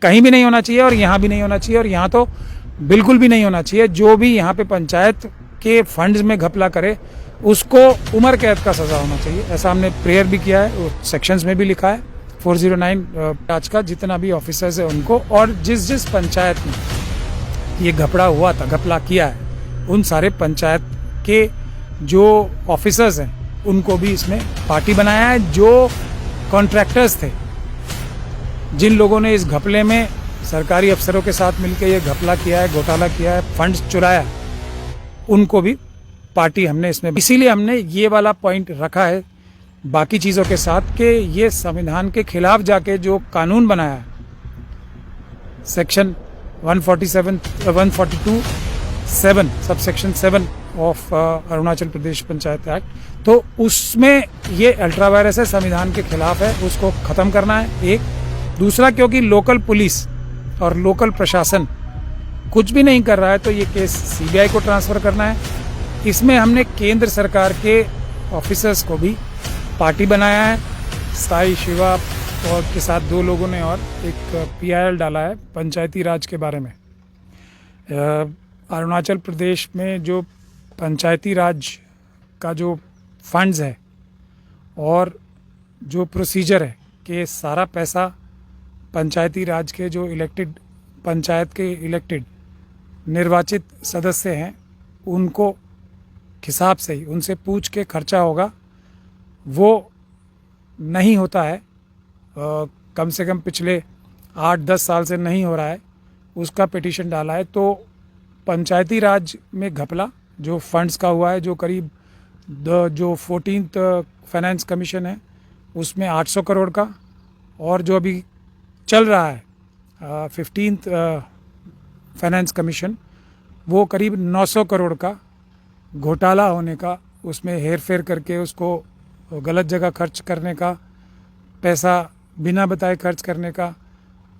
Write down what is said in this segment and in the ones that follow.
कहीं भी नहीं होना चाहिए और यहाँ भी नहीं होना चाहिए, और यहाँ तो बिल्कुल भी नहीं होना चाहिए। जो भी यहाँ पे पंचायत के फंड्स में घपला करे उसको उम्र कैद का सज़ा होना चाहिए। ऐसा हमने प्रेयर भी किया है, सेक्शंस में भी लिखा है 409 आज का जितना भी ऑफिसर्स है उनको, और जिस जिस पंचायत में ये घपला किया है उन सारे पंचायत के जो ऑफिसर्स हैं उनको भी इसमें पार्टी बनाया है। जो कॉन्ट्रैक्टर्स थे, जिन लोगों ने इस घपले में सरकारी अफसरों के साथ मिलकर ये घपला किया है, घोटाला किया है, फंड्स चुराया, उनको भी पार्टी हमने इसमें, इसीलिए हमने ये वाला पॉइंट रखा है बाकी चीज़ों के साथ कि ये संविधान के खिलाफ जाके जो कानून बनाया है section 142(7) subsection 7 of Arunachal Pradesh panchayat act, तो उसमें ये अल्ट्रा वायरस है, संविधान के खिलाफ है, उसको ख़त्म करना है। एक दूसरा, क्योंकि लोकल पुलिस और लोकल प्रशासन कुछ भी नहीं कर रहा है तो ये केस सीबीआई को ट्रांसफ़र करना है। इसमें हमने केंद्र सरकार के ऑफिसर्स को भी पार्टी बनाया है। साई शिवा और के साथ 2 लोगों ने और एक PIL डाला है पंचायती राज के बारे में। अरुणाचल प्रदेश में जो पंचायती राज का जो फंड्स है और जो प्रोसीजर है कि सारा पैसा पंचायती राज के जो पंचायत के इलेक्टेड निर्वाचित सदस्य हैं उनको हिसाब से ही उनसे पूछ के खर्चा होगा, वो नहीं होता है। कम से कम पिछले 8-10 साल से नहीं हो रहा है, उसका पिटीशन डाला है। तो पंचायती राज में घपला जो फंड्स का हुआ है, जो करीब जो 14th फाइनेंस कमीशन है उसमें 800 करोड़ का, और जो अभी चल रहा है 15th फाइनेंस कमीशन वो करीब 900 करोड़ का घोटाला होने का, उसमें हेर फेर करके उसको गलत जगह खर्च करने का, पैसा बिना बताए खर्च करने का,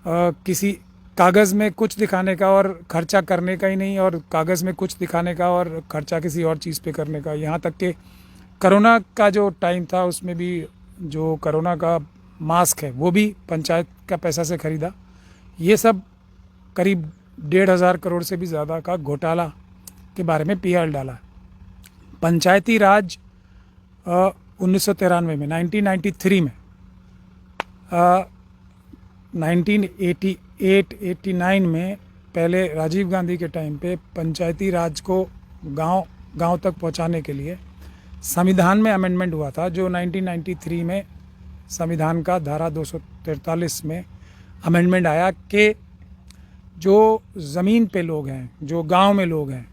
किसी कागज़ में कुछ दिखाने का और खर्चा करने का ही नहीं, और कागज़ में कुछ दिखाने का और खर्चा किसी और चीज़ पे करने का। यहाँ तक कि कोरोना का जो टाइम था उसमें भी जो कोरोना का मास्क है वो भी पंचायत का पैसा से ख़रीदा। ये सब करीब 1,500 करोड़ से भी ज़्यादा का घोटाला के बारे में PIL डाला। पंचायती राज 1993 में 1993 में 1988-89 में पहले राजीव गांधी के टाइम पे पंचायती राज को गांव तक पहुंचाने के लिए संविधान में अमेंडमेंट हुआ था, जो 1993 में संविधान का धारा 243 में अमेंडमेंट आया कि जो ज़मीन पे लोग हैं, जो गांव में लोग हैं,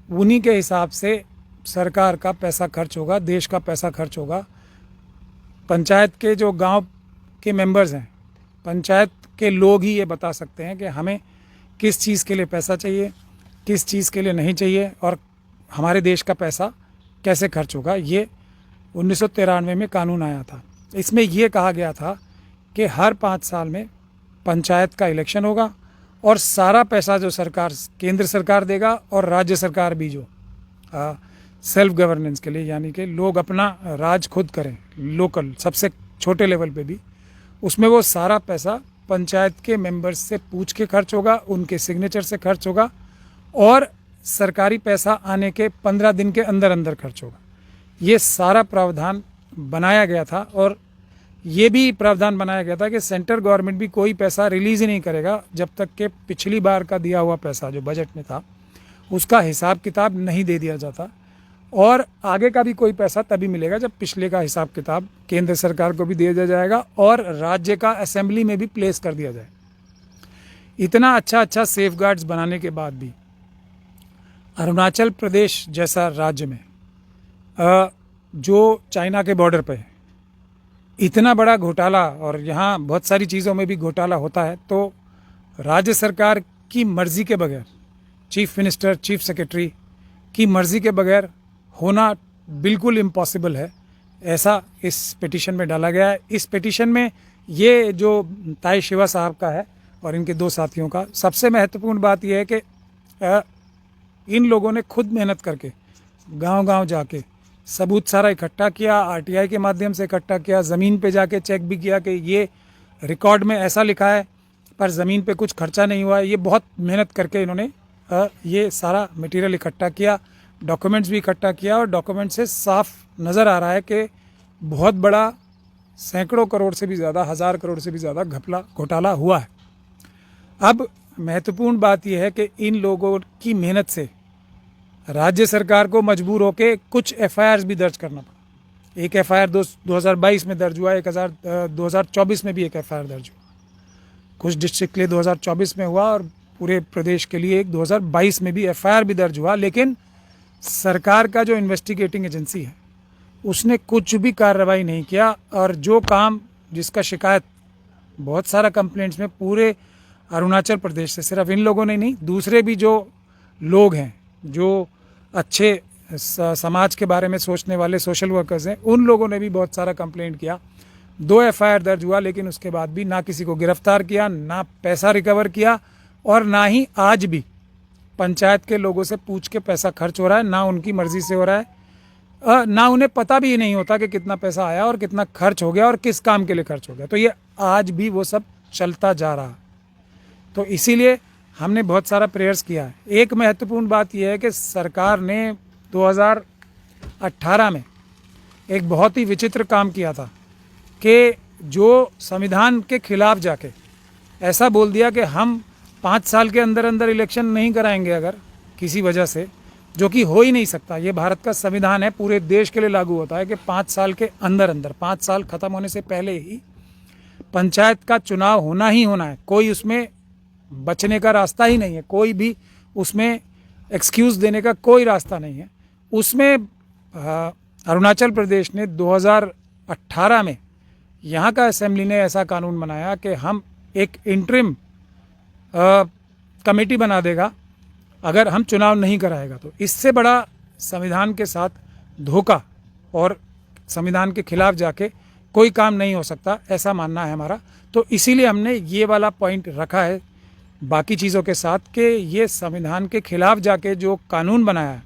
उन्हीं के हिसाब से सरकार का पैसा खर्च होगा, देश का पैसा खर्च होगा। पंचायत के जो गांव के मेंबर्स हैं, पंचायत के लोग ही ये बता सकते हैं कि हमें किस चीज़ के लिए पैसा चाहिए, किस चीज़ के लिए नहीं चाहिए, और हमारे देश का पैसा कैसे खर्च होगा। ये 1993 में कानून आया था। इसमें यह कहा गया था कि हर 5 साल में पंचायत का इलेक्शन होगा और सारा पैसा जो सरकार, केंद्र सरकार देगा और राज्य सरकार भी जो सेल्फ गवर्नेंस के लिए, यानी कि लोग अपना राज खुद करें, लोकल सबसे छोटे लेवल पे भी, उसमें वो सारा पैसा पंचायत के मेंबर्स से पूछ के खर्च होगा, उनके सिग्नेचर से खर्च होगा, और सरकारी पैसा आने के 15 दिन के अंदर अंदर खर्च होगा। ये सारा प्रावधान बनाया गया था, और ये भी प्रावधान बनाया गया था कि सेंट्रल गवर्नमेंट भी कोई पैसा रिलीज़ ही नहीं करेगा जब तक कि पिछली बार का दिया हुआ पैसा जो बजट में था उसका हिसाब किताब नहीं दे दिया जाता, और आगे का भी कोई पैसा तभी मिलेगा जब पिछले का हिसाब किताब केंद्र सरकार को भी दे दिया जाएगा और राज्य का असेंबली में भी प्लेस कर दिया जाए। इतना अच्छा सेफगार्ड्स बनाने के बाद भी अरुणाचल प्रदेश जैसा राज्य में जो चाइना के बॉर्डर पे है, इतना बड़ा घोटाला, और यहाँ बहुत सारी चीज़ों में भी घोटाला होता है, तो राज्य सरकार की मर्ज़ी के बगैर, चीफ मिनिस्टर, चीफ सेक्रेटरी की मर्ज़ी के बगैर होना बिल्कुल इम्पॉसिबल है। ऐसा इस पिटीशन में डाला गया है। इस पिटीशन में ये जो ताई शिवा साहब का है और इनके 2 साथियों का, सबसे महत्वपूर्ण बात यह है कि इन लोगों ने खुद मेहनत करके गांव-गांव जाके सबूत सारा इकट्ठा किया, RTI के माध्यम से इकट्ठा किया, ज़मीन पे जाके चेक भी किया कि ये रिकॉर्ड में ऐसा लिखा है पर ज़मीन पे कुछ खर्चा नहीं हुआ है। ये बहुत मेहनत करके इन्होंने ये सारा मटेरियल इकट्ठा किया, डॉक्यूमेंट्स भी इकट्ठा किया, और डॉक्यूमेंट से साफ नज़र आ रहा है कि बहुत बड़ा सैकड़ों करोड़ से भी ज़्यादा, 1000 करोड़ से भी ज़्यादा घोटाला हुआ है। अब महत्वपूर्ण बात यह है कि इन लोगों की मेहनत से राज्य सरकार को मजबूर होकर कुछ FIRs भी दर्ज करना पड़ा। एक FIR 2022 में दर्ज हुआ, 2024 में भी एक FIR दर्ज हुआ। कुछ डिस्ट्रिक्ट के लिए 2024 में हुआ और पूरे प्रदेश के लिए एक 2022 में भी FIR भी दर्ज हुआ। लेकिन सरकार का जो इन्वेस्टिगेटिंग एजेंसी है उसने कुछ भी कार्रवाई नहीं किया, और जो काम जिसका शिकायत बहुत सारा कंप्लेंट्स में पूरे अरुणाचल प्रदेश से, सिर्फ इन लोगों ने नहीं, दूसरे भी जो लोग हैं, जो अच्छे समाज के बारे में सोचने वाले सोशल वर्कर्स हैं, उन लोगों ने भी बहुत सारा कंप्लेंट किया। 2 FIR दर्ज हुआ, लेकिन उसके बाद भी ना किसी को गिरफ्तार किया, ना पैसा रिकवर किया, और ना ही आज भी पंचायत के लोगों से पूछ के पैसा खर्च हो रहा है, ना उनकी मर्जी से हो रहा है, ना उन्हें पता भी नहीं होता कि कितना पैसा आया और कितना खर्च हो गया और किस काम के लिए खर्च हो गया। तो ये आज भी वो सब चलता जा रहा है। तो इसीलिए हमने बहुत सारा प्रेयर्स किया है। एक महत्वपूर्ण बात यह है कि सरकार ने 2018 में एक बहुत ही विचित्र काम किया था कि जो संविधान के खिलाफ जाके ऐसा बोल दिया कि हम 5 साल के अंदर अंदर इलेक्शन नहीं कराएंगे अगर किसी वजह से, जो कि हो ही नहीं सकता। ये भारत का संविधान है, पूरे देश के लिए लागू होता है कि 5 साल के अंदर अंदर, 5 साल ख़त्म होने से पहले ही पंचायत का चुनाव होना ही होना है। कोई उसमें बचने का रास्ता ही नहीं है, कोई भी उसमें एक्सक्यूज़ देने का कोई रास्ता नहीं है। उसमें अरुणाचल प्रदेश ने 2018 में यहाँ का असेंबली ने ऐसा कानून बनाया कि हम एक इंटरिम कमेटी बना देगा अगर हम चुनाव नहीं कराएगा। तो इससे बड़ा संविधान के साथ धोखा और संविधान के खिलाफ जाके कोई काम नहीं हो सकता, ऐसा मानना है हमारा। तो इसीलिए हमने ये वाला पॉइंट रखा है बाकी चीज़ों के साथ कि ये संविधान के खिलाफ जाके जो कानून बनाया है,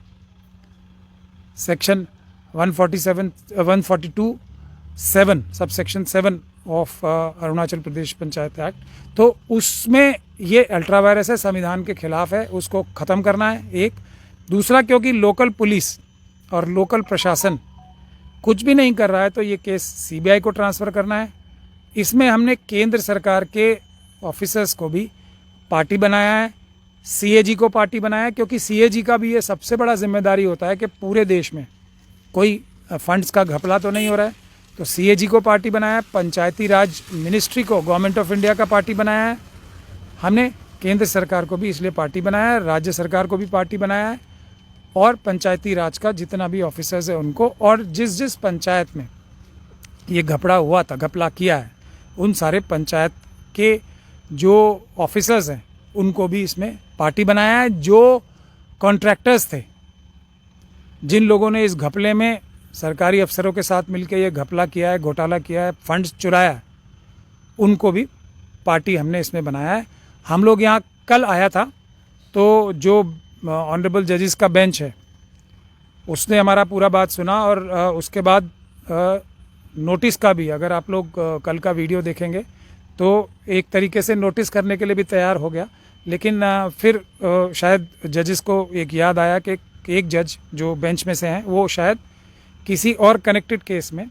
section 142(7) sub section 7 of Arunachal Pradesh panchayat act, तो उसमें ये अल्ट्रा वायरस है, संविधान के खिलाफ है, उसको ख़त्म करना है। एक दूसरा, क्योंकि लोकल पुलिस और लोकल प्रशासन कुछ भी नहीं कर रहा है, तो ये केस CBI को ट्रांसफ़र करना है। इसमें हमने केंद्र सरकार के ऑफिसर्स को भी पार्टी बनाया है, CAG को पार्टी बनाया है, क्योंकि CAG का भी ये सबसे बड़ा जिम्मेदारी होता है कि पूरे देश में कोई फंड्स का घपला तो नहीं हो रहा है। तो CAG को पार्टी बनाया है, पंचायती राज मिनिस्ट्री को, गवर्नमेंट ऑफ इंडिया का पार्टी बनाया है हमने, केंद्र सरकार को भी इसलिए पार्टी बनाया है, राज्य सरकार को भी पार्टी बनाया है, और पंचायती राज का जितना भी ऑफिसर्स है उनको, और जिस पंचायत में ये घपला किया है, उन सारे पंचायत के जो ऑफिसर्स हैं उनको भी इसमें पार्टी बनाया है। जो कॉन्ट्रैक्टर्स थे, जिन लोगों ने इस घपले में सरकारी अफसरों के साथ मिलकर ये घपला किया है, घोटाला किया है, फंड्स चुराया है, उनको भी पार्टी हमने इसमें बनाया है। हम लोग यहाँ कल आया था, तो जो ऑनरेबल जजेस का बेंच है उसने हमारा पूरा बात सुना, और उसके बाद नोटिस का भी, अगर आप लोग कल का वीडियो देखेंगे तो एक तरीके से नोटिस करने के लिए भी तैयार हो गया। लेकिन फिर शायद जजेस को एक याद आया कि एक जज जो बेंच में से हैं वो शायद किसी और कनेक्टेड केस में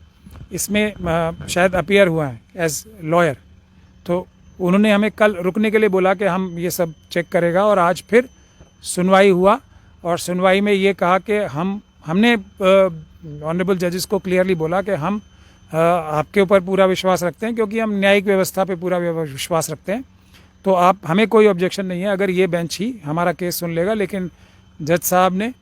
इसमें शायद अपीयर हुआ है एज लॉयर, तो उन्होंने हमें कल रुकने के लिए बोला कि हम ये सब चेक करेगा। और आज फिर सुनवाई हुआ, और सुनवाई में ये कहा कि हमने ऑनरेबल जजेस को क्लियरली बोला कि हम आपके ऊपर पूरा विश्वास रखते हैं, क्योंकि हम न्यायिक व्यवस्था पे पूरा विश्वास रखते हैं, तो आप, हमें कोई ऑब्जेक्शन नहीं है अगर ये बेंच ही हमारा केस सुन लेगा। लेकिन जज साहब ने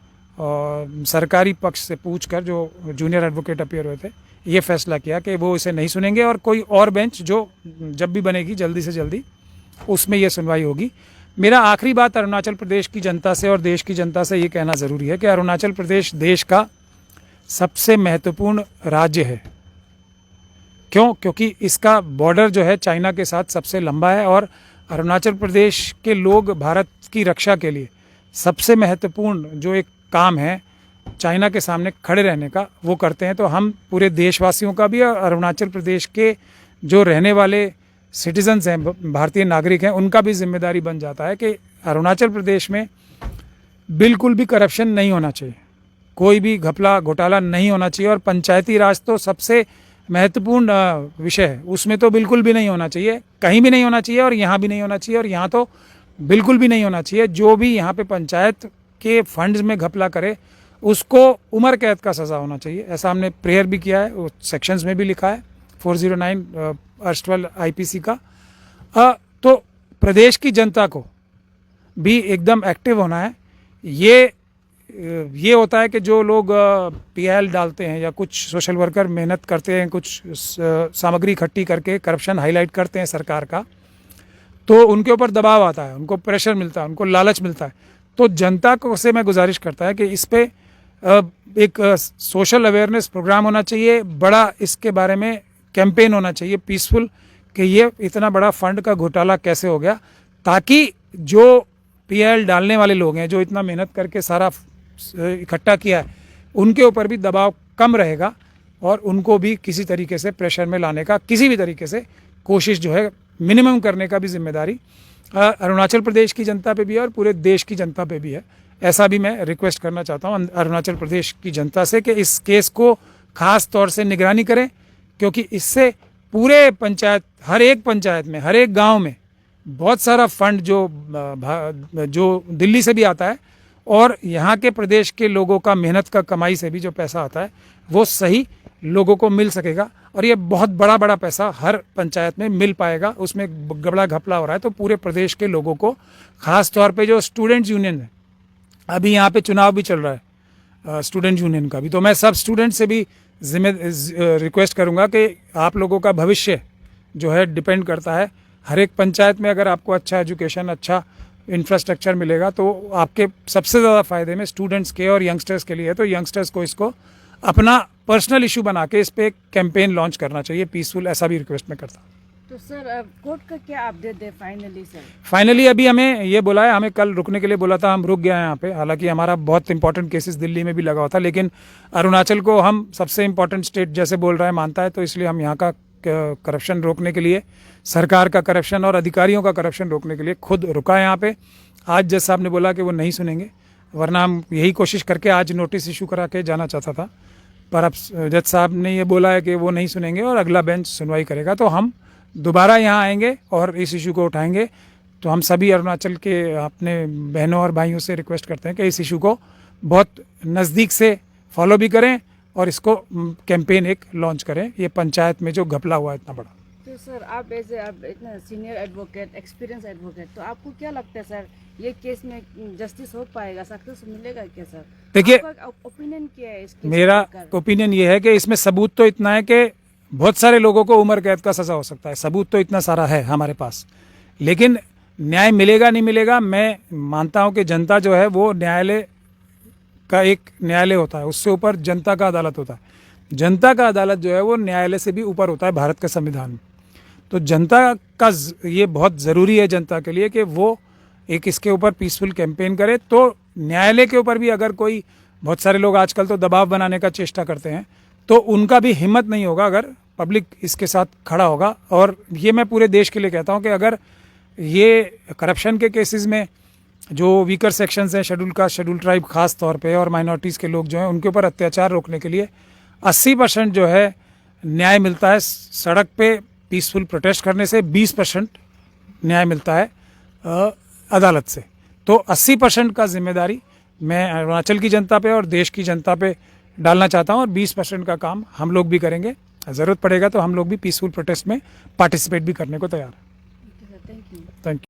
सरकारी पक्ष से पूछकर, जो जूनियर एडवोकेट अपीयर हुए थे, ये फैसला किया कि वो इसे नहीं सुनेंगे, और कोई और बेंच जो जब भी बनेगी जल्दी से जल्दी उसमें ये सुनवाई होगी। मेरा आखिरी बात अरुणाचल प्रदेश की जनता से और देश की जनता से ये कहना ज़रूरी है कि अरुणाचल प्रदेश देश का सबसे महत्वपूर्ण राज्य है। क्यों? क्योंकि इसका बॉर्डर जो है चाइना के साथ सबसे लंबा है, और अरुणाचल प्रदेश के लोग भारत की रक्षा के लिए सबसे महत्वपूर्ण जो एक काम है चाइना के सामने खड़े रहने का, वो करते हैं। तो हम पूरे देशवासियों का भी और अरुणाचल प्रदेश के जो रहने वाले सिटीजन्स हैं, भारतीय नागरिक हैं, उनका भी जिम्मेदारी बन जाता है कि अरुणाचल प्रदेश में बिल्कुल भी करप्शन नहीं होना चाहिए, कोई भी घपला घोटाला नहीं होना चाहिए। और पंचायती राज तो सबसे महत्वपूर्ण विषय है, उसमें तो बिल्कुल भी नहीं होना चाहिए, कहीं भी नहीं होना चाहिए और यहाँ भी नहीं होना चाहिए, और यहाँ तो बिल्कुल भी नहीं होना चाहिए। जो भी यहाँ पे पंचायत के फंड्स में घपला करे उसको उम्र कैद का सज़ा होना चाहिए। ऐसा हमने प्रेयर भी किया है, वो सेक्शंस में भी लिखा है 409 अर्स्टवाइल आईपीसी का। तो प्रदेश की जनता को भी एकदम एक्टिव होना है। ये होता है कि जो लोग पीएल डालते हैं या कुछ सोशल वर्कर मेहनत करते हैं, कुछ सामग्री इकट्ठी करके करप्शन हाईलाइट करते हैं सरकार का, तो उनके ऊपर दबाव आता है, उनको प्रेशर मिलता है, उनको लालच मिलता है। तो जनता को से मैं गुजारिश करता है कि इस पे एक सोशल अवेयरनेस प्रोग्राम होना चाहिए, बड़ा इसके बारे में कैंपेन होना चाहिए पीसफुल, कि ये इतना बड़ा फंड का घोटाला कैसे हो गया, ताकि जो पीएल डालने वाले लोग हैं, जो इतना मेहनत करके सारा इकट्ठा किया है, उनके ऊपर भी दबाव कम रहेगा और उनको भी किसी तरीके से प्रेशर में लाने का, किसी भी तरीके से कोशिश जो है मिनिमम करने का भी जिम्मेदारी अरुणाचल प्रदेश की जनता पे भी है और पूरे देश की जनता पे भी है। ऐसा भी मैं रिक्वेस्ट करना चाहता हूँ अरुणाचल प्रदेश की जनता से कि इस केस को खास तौर से निगरानी करें, क्योंकि इससे पूरे पंचायत, हर एक पंचायत में, हर एक गांव में बहुत सारा फंड जो दिल्ली से भी आता है और यहाँ के प्रदेश के लोगों का मेहनत का कमाई से भी जो पैसा आता है वो सही लोगों को मिल सकेगा, और ये बहुत बड़ा पैसा हर पंचायत में मिल पाएगा। उसमें बड़ा घपला हो रहा है तो पूरे प्रदेश के लोगों को, खास तौर पे जो स्टूडेंट्स यूनियन है, अभी यहाँ पे चुनाव भी चल रहा है स्टूडेंट यूनियन का भी, तो मैं सब स्टूडेंट से भी रिक्वेस्ट करूँगा कि आप लोगों का भविष्य जो है डिपेंड करता है हर एक पंचायत में। अगर आपको अच्छा एजुकेशन, अच्छा इंफ्रास्ट्रक्चर मिलेगा तो आपके सबसे ज़्यादा फायदे में स्टूडेंट्स के और यंगस्टर्स के लिए है। तो यंगस्टर्स को इसको अपना पर्सनल इशू बना के इस पे कैंपेन लॉन्च करना चाहिए पीसफुल, ऐसा भी रिक्वेस्ट मैं करता हूँ। तो सर कोर्ट का क्या अपडेट है फाइनली सर? फाइनली अभी हमें ये बोला है, हमें कल रुकने के लिए बोला था, हम रुक गए हैं यहाँ पे। हालांकि हमारा बहुत इंपॉर्टेंट केसेस दिल्ली में भी लगा हुआ था, लेकिन अरुणाचल को हम सबसे इम्पोर्टेंट स्टेट जैसे बोल रहा है मानता है, तो इसलिए हम यहाँ का करप्शन रोकने के लिए, सरकार का करप्शन और अधिकारियों का करप्शन रोकने के लिए खुद रुका है यहाँ पे। आज जज साहब ने बोला कि वो नहीं सुनेंगे, वरना हम यही कोशिश करके आज नोटिस इशू करा के जाना चाहता था, पर अब जज साहब ने ये बोला है कि वो नहीं सुनेंगे और अगला बेंच सुनवाई करेगा। तो हम दोबारा यहाँ आएंगे और इस इशू को उठाएंगे। तो हम सभी अरुणाचल के अपने बहनों और भाइयों से रिक्वेस्ट करते हैं कि इस इशू को बहुत नज़दीक से फॉलो भी करें और इसको कैंपेन एक लॉन्च करें, ये पंचायत में जो घपला हुआ है इतना बड़ा। तो सर आप इतना सीनियर एडवोकेट, एक्सपीरियंस एडवोकेट, तो आपको क्या लगता है सर, ये केस में जस्टिस हो पाएगा, सक्सेस मिलेगा क्या सर? देखिए, ओपिनियन क्या है इस केस मेरा ओपिनियन ये है कि इसमें सबूत तो इतना है कि बहुत सारे लोगों को उम्र कैद का सज़ा हो सकता है, सबूत तो इतना सारा है हमारे पास, लेकिन न्याय मिलेगा नहीं मिलेगा, मैं मानता हूँ कि जनता जो है वो न्यायालय का एक न्यायालय होता है, उससे ऊपर जनता का अदालत होता है। जनता का अदालत जो है वो न्यायालय से भी ऊपर होता है भारत के संविधान में। तो जनता का ये बहुत ज़रूरी है जनता के लिए कि वो एक इसके ऊपर पीसफुल कैंपेन करे। तो न्यायालय के ऊपर भी अगर कोई, बहुत सारे लोग आजकल तो दबाव बनाने का चेष्टा करते हैं, तो उनका भी हिम्मत नहीं होगा अगर पब्लिक इसके साथ खड़ा होगा। और ये मैं पूरे देश के लिए कहता हूँ कि अगर ये करप्शन के केसेस में जो वीकर सेक्शंस हैं, शेड्यूल कास्ट, शेड्यूल ट्राइब खास तौर पे, और माइनॉरिटीज़ के लोग जो हैं, उनके ऊपर अत्याचार रोकने के लिए 80% जो है न्याय मिलता है सड़क पे पीसफुल प्रोटेस्ट करने से, 20% न्याय मिलता है अदालत से। तो 80% का जिम्मेदारी मैं अरुणाचल की जनता पे और देश की जनता पे डालना चाहता हूँ, और 20% का काम हम लोग भी करेंगे। ज़रूरत पड़ेगा तो हम लोग भी पीसफुल प्रोटेस्ट में पार्टिसिपेट भी करने को तैयार हैं। Thank you. Thank you.